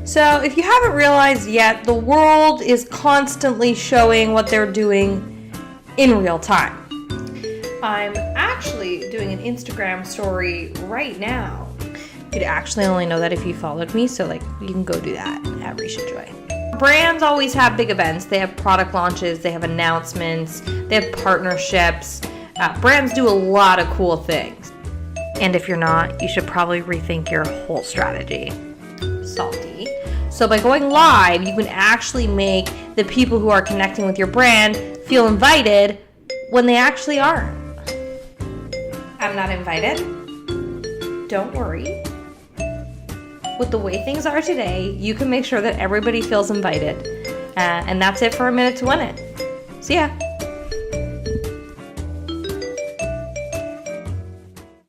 So if you haven't realized yet, the world is constantly showing what they're doing in real time. I'm actually doing an Instagram story right now. You'd actually only know that if you followed me, so you can go do that at Risha Joy. Brands always have big events. They have product launches, they have announcements, they have partnerships. Brands do a lot of cool things. And if you're not, you should probably rethink your whole strategy. Salty. So by going live, you can actually make the people who are connecting with your brand feel invited when they actually aren't. I'm not invited? Don't worry. With the way things are today, you can make sure that everybody feels invited. And that's it for A Minute to Win It. See ya.